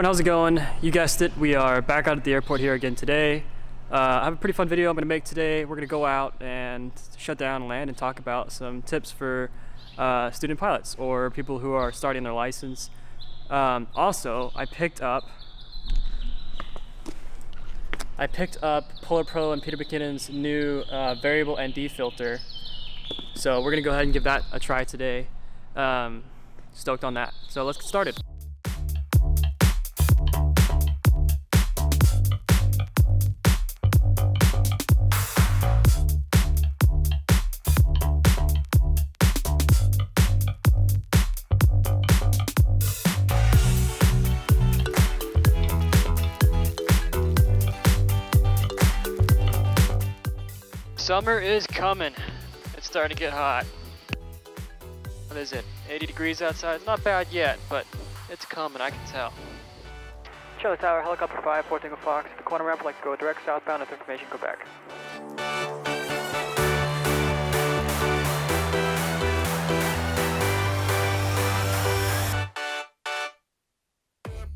how's it going? You guessed it, we are back out at the airport here again today. I have a pretty fun video I'm going to make today. We're going to go out and shut down and land and talk about some tips for student pilots or people who are starting their license. Also, I picked up Polar Pro and Peter McKinnon's new variable ND filter. So we're going to go ahead and give that a try today. Stoked on that. So let's get started. Summer is coming. It's starting to get hot. What is it? 80 degrees outside? It's not bad yet, but it's coming, I can tell. Charlie Tower, helicopter 5, 4 Tango Fox. The corner ramp, like go direct southbound. If information, go back.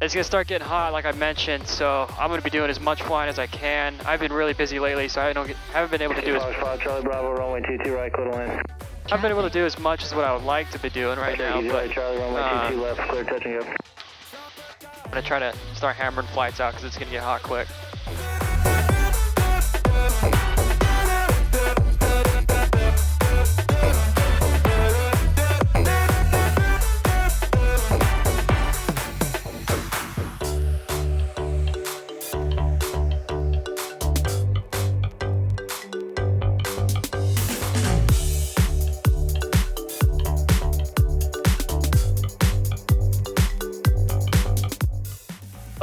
It's gonna start getting hot, like I mentioned, so I'm gonna be doing as much flying as I can. I've been really busy lately, so I haven't been able to do Charlie Bravo, runway 22 right, clear to land. I've been able to do as much as what I would like to be doing right now, but Charlie, runway 22 left, clear, touching up. I'm gonna try to start hammering flights out because it's gonna get hot quick.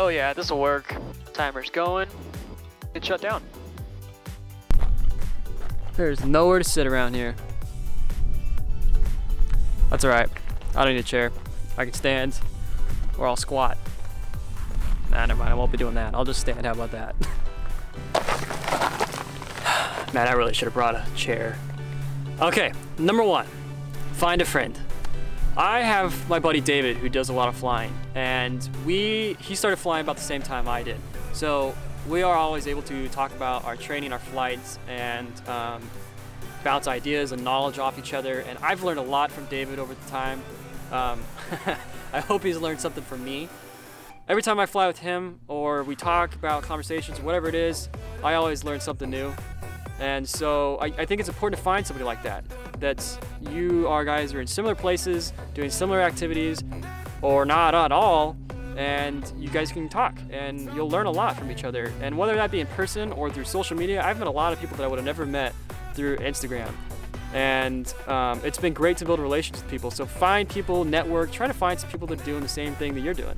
Oh yeah, this will work. Timer's going. Get shut down. There's nowhere to sit around here. That's alright. I don't need a chair. I can stand or I'll squat. Nah, never mind. I won't be doing that. I'll just stand. How about that? Man, I really should have brought a chair. Okay, number 1. Find a friend. I have my buddy David who does a lot of flying, and he started flying about the same time I did. So we are always able to talk about our training, our flights, and bounce ideas and knowledge off each other. And I've learned a lot from David over the time. I hope he's learned something from me. Every time I fly with him or we talk about conversations, whatever it is, I always learn something new. And so I think it's important to find somebody like that. You guys are in similar places, doing similar activities, or not at all, and you guys can talk, and you'll learn a lot from each other. And whether that be in person or through social media, I've met a lot of people that I would have never met through Instagram. And it's been great to build relationships with people. So find people, network, try to find some people that are doing the same thing that you're doing.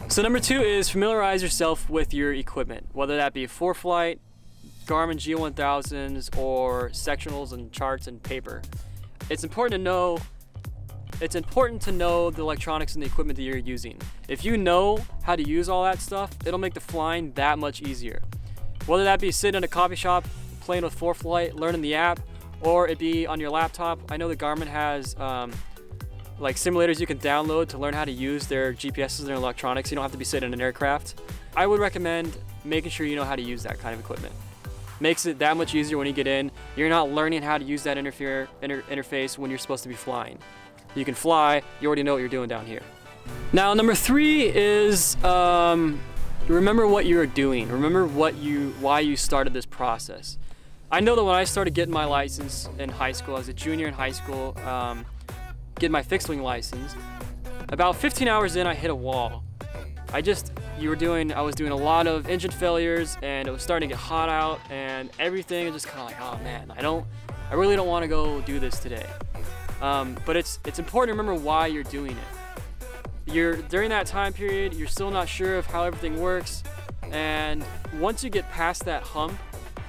So number 2 is familiarize yourself with your equipment, whether that be ForeFlight, Garmin G1000s, or sectionals and charts and paper. It's important to know the electronics and the equipment that you're using. If you know how to use all that stuff, it'll make the flying that much easier. Whether that be sitting in a coffee shop, playing with ForeFlight, learning the app, or it be on your laptop. I know that Garmin has like simulators you can download to learn how to use their GPSs and their electronics. You don't have to be sitting in an aircraft. I would recommend making sure you know how to use that kind of equipment. Makes it that much easier when you get in. You're not learning how to use that interface when you're supposed to be flying. You can fly, you already know what you're doing down here. Now, number 3 is remember what you're doing. Remember why you started this process. I know that when I started getting my license in high school, I was a junior in high school, getting my fixed wing license, about 15 hours in, I hit a wall. I was doing a lot of engine failures, and it was starting to get hot out, and everything was just kind of like, oh man, I really don't want to go do this today. But it's important to remember why you're doing it. During that time period, you're still not sure of how everything works, and once you get past that hump,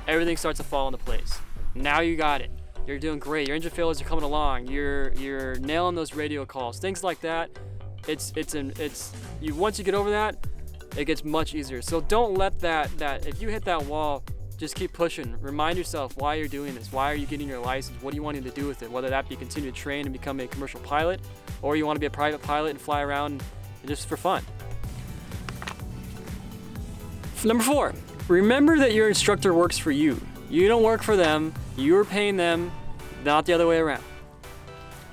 everything starts to fall into place. Now you got it. You're doing great. Your engine failures are coming along. You're nailing those radio calls, things like that. Once you get over that, it gets much easier. So don't let that if you hit that wall, just keep pushing. Remind yourself why you're doing this. Why are you getting your license? What are you wanting to do with it? Whether that be continue to train and become a commercial pilot, or you want to be a private pilot and fly around just for fun. Number 4, remember that your instructor works for you. You don't work for them, you're paying them, not the other way around.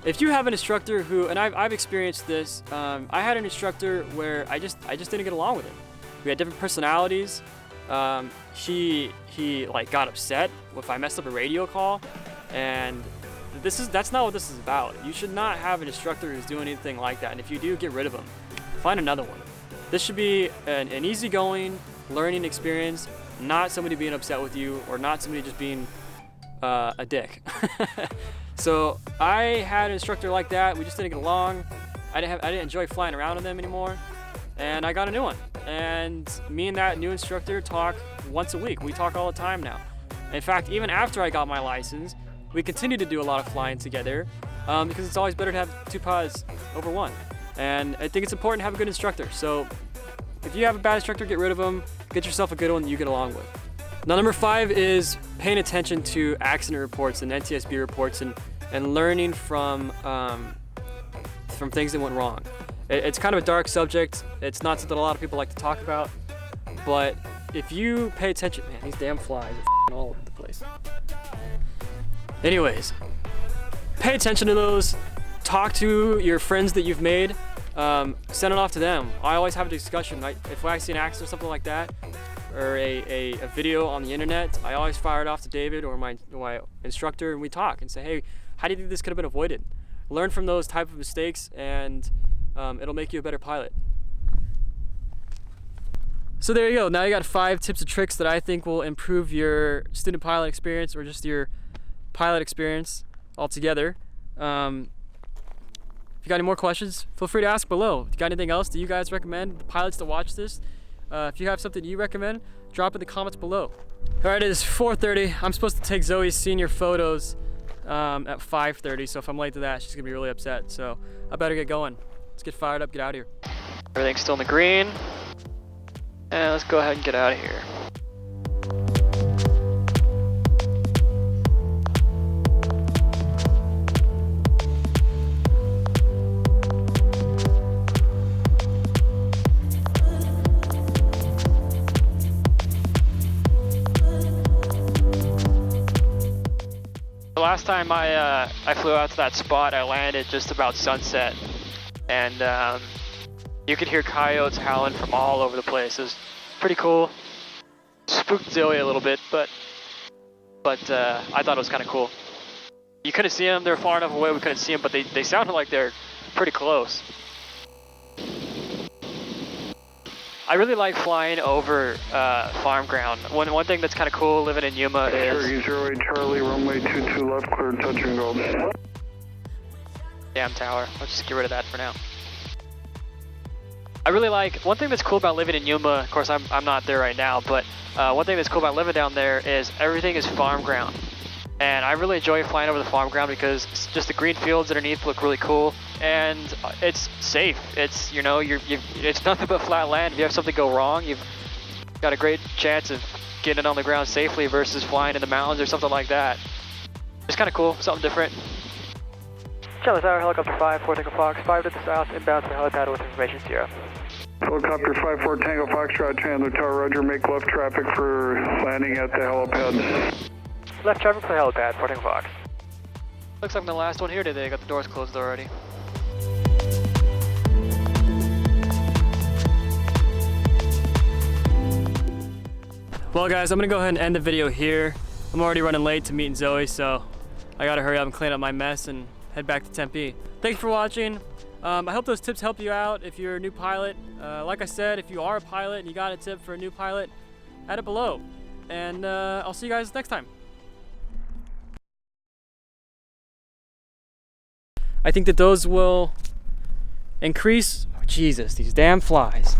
If you have an instructor who, and I've experienced this, I had an instructor where I just didn't get along with him. We had different personalities. He like got upset if I messed up a radio call, and that's not what this is about. You should not have an instructor who's doing anything like that, and if you do, get rid of him. Find another one. This should be an easygoing learning experience, not somebody being upset with you or not somebody just being a dick. So I had an instructor like that. We just didn't get along. I didn't enjoy flying around with them anymore, and I got a new one. And me and that new instructor talk once a week. We talk all the time now. In fact, even after I got my license, we continue to do a lot of flying together because it's always better to have 2 pilots over 1. And I think it's important to have a good instructor. So if you have a bad instructor, get rid of them. Get yourself a good one that you get along with. Now, number 5 is paying attention to accident reports and NTSB reports and learning from things that went wrong. It's kind of a dark subject. It's not something a lot of people like to talk about. But if you pay attention, man, these damn flies are all over the place. Anyways, pay attention to those. Talk to your friends that you've made. Send it off to them. I always have a discussion. If I see an accident or something like that, or a video on the internet, I always fire it off to David or my instructor, and we talk and say, hey, how do you think this could have been avoided? Learn from those type of mistakes, and it'll make you a better pilot. So there you go. Now you got 5 tips and tricks that I think will improve your student pilot experience or just your pilot experience altogether. If you got any more questions, feel free to ask below. If you got anything else that you guys recommend the pilots to watch this, if you have something you recommend, drop in the comments below. All right, it is 4:30. I'm supposed to take Zoe's senior photos at 5:30, so if I'm late to that, she's gonna be really upset. So I better get going. Let's get fired up, get out of here. Everything's still in the green. And let's go ahead and get out of here. The last time I flew out to that spot, I landed just about sunset, and you could hear coyotes howling from all over the place. It was pretty cool. Spooked Zoe a little bit, but I thought it was kind of cool. You couldn't see them; they're far enough away we couldn't see them, but they sounded like they're pretty close. I really like flying over farm ground. One thing that's kind of cool living in Yuma is... Sure, 08 Charlie, runway 22 left, clear, touch and go. Damn tower. Let's just get rid of that for now. I really like... One thing that's cool about living in Yuma, of course I'm not there right now, but one thing that's cool about living down there is everything is farm ground. And I really enjoy flying over the farm ground because just the green fields underneath look really cool, and it's safe. It's, you know, it's nothing but flat land. If you have something go wrong, you've got a great chance of getting it on the ground safely versus flying in the mountains or something like that. It's kind of cool, something different. Charlie Tower, helicopter 5, 4 Tango Fox, 5 to the south, inbound to the helipad with information 0. Helicopter 5-4 Tango Foxtrot, Chandler Tower, roger, make left traffic for landing at the helipad. Left traffic for the helipad, 4 Tango Fox. Looks like I'm the last one here today. Got the doors closed already. Well guys, I'm gonna go ahead and end the video here. I'm already running late to meeting Zoe, so I gotta hurry up and clean up my mess and head back to Tempe. Thanks for watching. I hope those tips help you out if you're a new pilot. Like I said, if you are a pilot and you got a tip for a new pilot, add it below. And I'll see you guys next time. I think that those will increase, oh, Jesus, these damn flies.